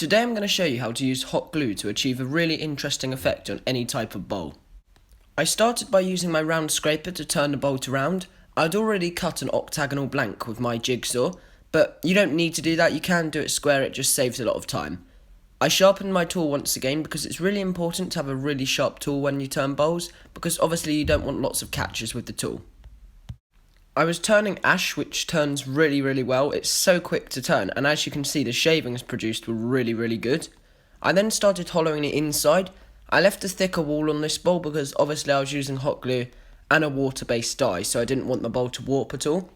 Today I'm going to show you how to use hot glue to achieve a really interesting effect on any type of bowl. I started by using my round scraper to turn the bowl to round. I'd already cut an octagonal blank with my jigsaw, but you don't need to do that, you can do it square, it just saves a lot of time. I sharpened my tool once again because it's really important to have a really sharp tool when you turn bowls, because obviously you don't want lots of catches with the tool. I was turning ash, which turns really well. It's so quick to turn, and as you can see the shavings produced were really good. I then started hollowing it inside. I left a thicker wall on this bowl because obviously I was using hot glue and a water-based dye, so I didn't want the bowl to warp at all.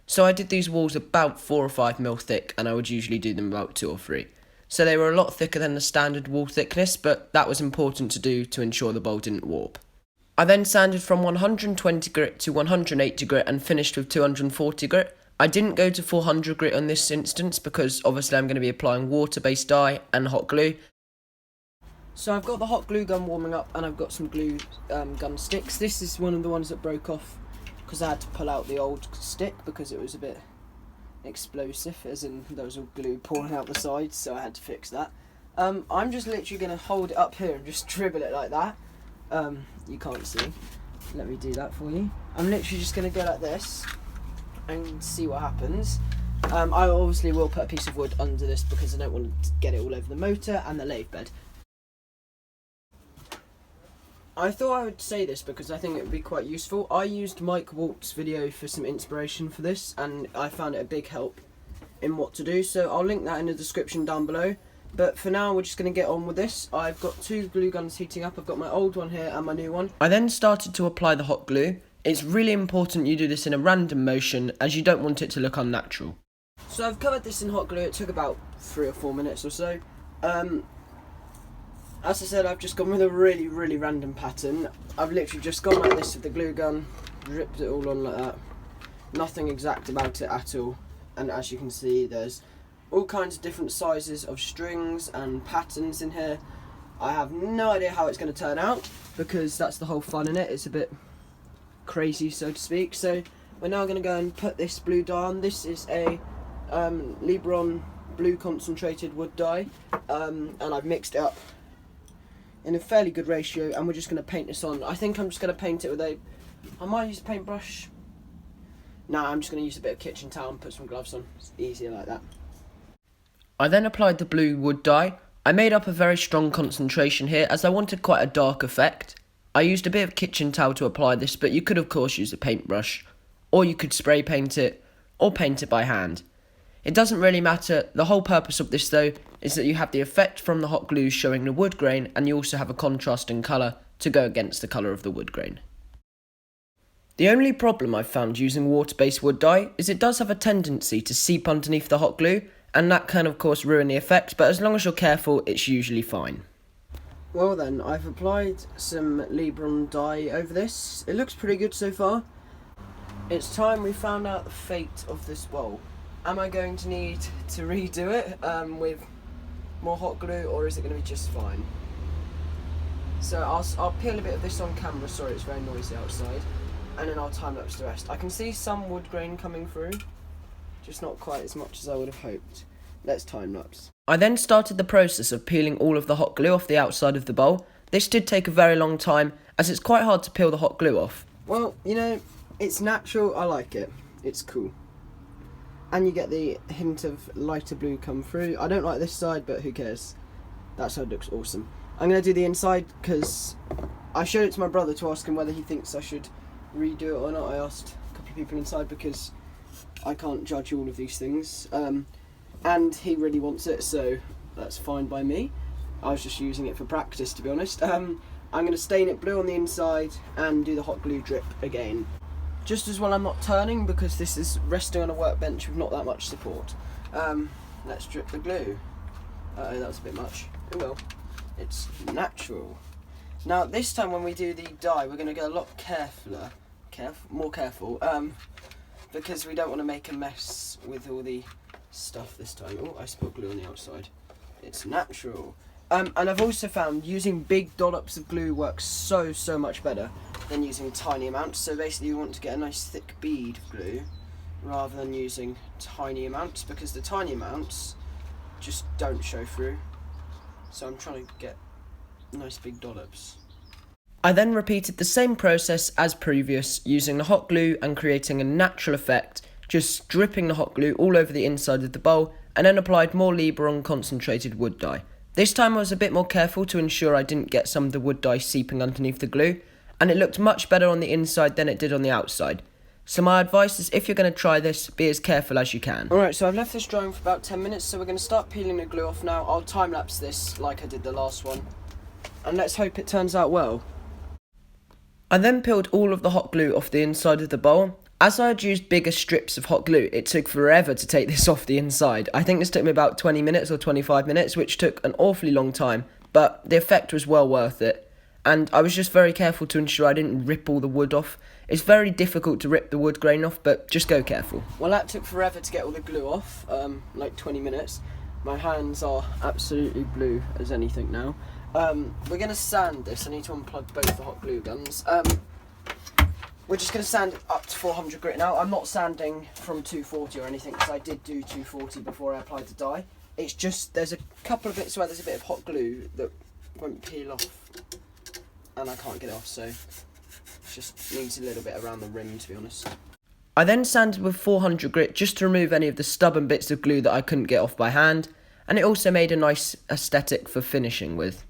So I did these walls about 4 or 5 mil thick, and I would usually do them about 2 or 3. So they were a lot thicker than the standard wall thickness, but that was important to do to ensure the bowl didn't warp. I then sanded from 120 grit to 180 grit and finished with 240 grit. I didn't go to 400 grit on this instance because obviously I'm going to be applying water-based dye and hot glue. So I've got the hot glue gun warming up and I've got some glue gun sticks. This is one of the ones that broke off because I had to pull out the old stick because it was a bit explosive, as in there was all glue pouring out the sides, so I had to fix that. I'm just literally going to hold it up here and just dribble it like that. You can't see. Let me do that for you. I'm literally just going to go like this and see what happens. I obviously will put a piece of wood under this because I don't want to get it all over the motor and the lathe bed. I thought I would say this because I think it would be quite useful. I used Mike Walt's video for some inspiration for this, and I found it a big help in what to do, so I'll link that in the description down below. But for now, we're just going to get on with this. I've got 2 glue guns heating up. I've got my old one here and my new one. I then started to apply the hot glue. It's really important you do this in a random motion, as you don't want it to look unnatural. So I've covered this in hot glue. It took about 3 or 4 minutes or so. As I said, I've just gone with a really random pattern. I've literally just gone like this with the glue gun, dripped it all on like that. Nothing exact about it at all. And as you can see, there's all kinds of different sizes of strings and patterns in here. I have no idea how it's going to turn out because that's the whole fun in it. It's a bit crazy, so to speak. So we're now going to go and put this blue dye on. This is a Lebron blue concentrated wood dye, and I've mixed it up in a fairly good ratio, and we're just going to paint this on. I think I'm just going to paint it with I might use a paintbrush. Nah, I'm just going to use a bit of kitchen towel and put some gloves on. It's easier like that. I then applied the blue wood dye. I made up a very strong concentration here as I wanted quite a dark effect. I used a bit of kitchen towel to apply this, but you could of course use a paintbrush, or you could spray paint it, or paint it by hand. It doesn't really matter. The whole purpose of this though is that you have the effect from the hot glue showing the wood grain, and you also have a contrasting colour to go against the colour of the wood grain. The only problem I've found using water-based wood dye is it does have a tendency to seep underneath the hot glue, and that can of course ruin the effect, but as long as you're careful, it's usually fine. Well then, I've applied some Lebron dye over this. It looks pretty good so far. It's time we found out the fate of this bowl. Am I going to need to redo it with more hot glue, or is it going to be just fine? So I'll peel a bit of this on camera, sorry it's very noisy outside, and then I'll time-lapse the rest. I can see some wood grain coming through, just not quite as much as I would have hoped. Let's time-lapse. I then started the process of peeling all of the hot glue off the outside of the bowl. This did take a very long time, as it's quite hard to peel the hot glue off. Well, you know, it's natural, I like it. It's cool. And you get the hint of lighter blue come through. I don't like this side, but who cares? That side looks awesome. I'm going to do the inside because I showed it to my brother to ask him whether he thinks I should redo it or not. I asked a couple of people inside because I can't judge all of these things. And he really wants it, so that's fine by me. I was just using it for practice, to be honest. I'm going to stain it blue on the inside and do the hot glue drip again. Just as well I'm not turning because this is resting on a workbench with not that much support. Let's drip the glue. Uh-oh, that was a bit much. Oh well, it's natural. Now this time when we do the dye, we're going to go a lot more careful, because we don't want to make a mess with all the stuff this time. Oh, I spilled glue on the outside. It's natural. And I've also found using big dollops of glue works so much better than using tiny amounts. So basically you want to get a nice thick bead of glue rather than using tiny amounts, because the tiny amounts just don't show through. so I'm trying to get nice big dollops. I then repeated the same process as previous, using the hot glue and creating a natural effect, just dripping the hot glue all over the inside of the bowl, and then applied more Liberon concentrated wood dye. This time I was a bit more careful to ensure I didn't get some of the wood dye seeping underneath the glue, and it looked much better on the inside than it did on the outside. So my advice is, if you're going to try this, be as careful as you can. Alright, so I've left this drying for about 10 minutes, so we're going to start peeling the glue off now. I'll time-lapse this like I did the last one, and let's hope it turns out well. I then peeled all of the hot glue off the inside of the bowl. As I had used bigger strips of hot glue, it took forever to take this off the inside. I think this took me about 20 minutes or 25 minutes, which took an awfully long time, but the effect was well worth it. And I was just very careful to ensure I didn't rip all the wood off. It's very difficult to rip the wood grain off, but just go careful. Well, that took forever to get all the glue off, like 20 minutes. My hands are absolutely blue as anything now. We're going to sand this. I need to unplug both the hot glue guns. We're just going to sand it up to 400 grit. Now, I'm not sanding from 240 or anything, because I did do 240 before I applied the dye. It's just, there's a couple of bits where there's a bit of hot glue that won't peel off, and I can't get it off, so it just needs a little bit around the rim, to be honest. I then sanded with 400 grit just to remove any of the stubborn bits of glue that I couldn't get off by hand, and it also made a nice aesthetic for finishing with.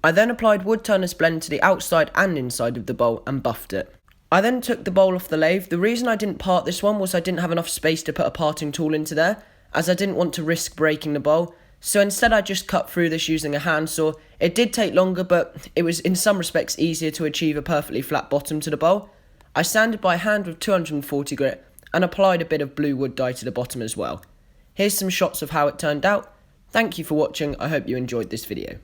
I then applied Woodturner's blend to the outside and inside of the bowl and buffed it. I then took the bowl off the lathe. The reason I didn't part this one was I didn't have enough space to put a parting tool into there, as I didn't want to risk breaking the bowl, so instead I just cut through this using a handsaw. It did take longer, but it was in some respects easier to achieve a perfectly flat bottom to the bowl. I sanded by hand with 240 grit and applied a bit of blue wood dye to the bottom as well. Here's some shots of how it turned out. Thank you for watching. I hope you enjoyed this video.